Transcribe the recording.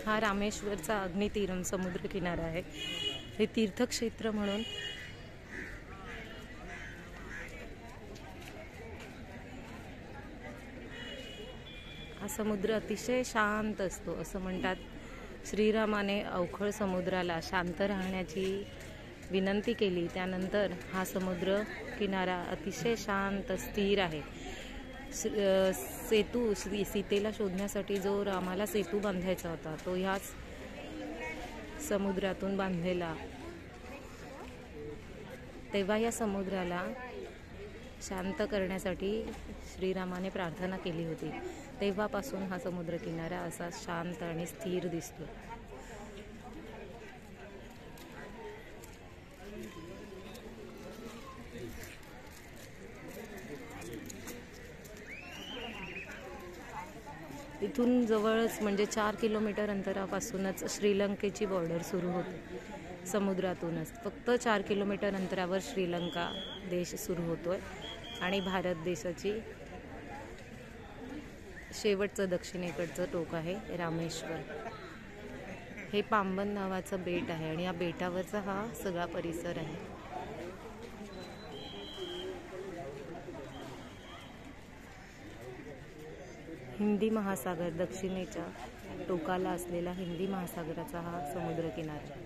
हा रामेश्वरचा अग्नितीरम समुद्र किनारा आहे। हे तीर्थक्षेत्र म्हणून हा समुद्र अतिशय शांत असतो असं म्हणतात। श्रीरामाने अवखळ समुद्राला शांत राहण्याची विनंती केली, त्यानंतर हा समुद्र किनारा अतिशय शांत स्थिर आहे। सेतू सीतेला शोधण्यासाठी जो रामाला सेतू बांधायचा होता तो ह्याच समुद्रातून बांधलेला। तेव्हा या समुद्राला शांत करण्यासाठी श्रीरामाने प्रार्थना केली होती। तेव्हापासून हा समुद्र किनारा असा शांत आणि स्थिर दिसतो। इथून जवळच म्हणजे 4 किलोमीटर अंतरापासूनच श्रीलंकेची बॉर्डर सुरू होते। समुद्रातूनच फक्त 4 किलोमीटर अंतरावर श्रीलंका देश सुरू होतोय आणि भारत देशाची शेवटचं दक्षिणेकडचं टोक आहे रामेश्वर। हे पांबन नावाचं बेट आहे आणि या बेटावरचा हा सगळा परिसर आहे। हिंदी महासागर दक्षिणेच्या टोकाला असलेला हिंदी महासागराचा हा समुद्र किनारा।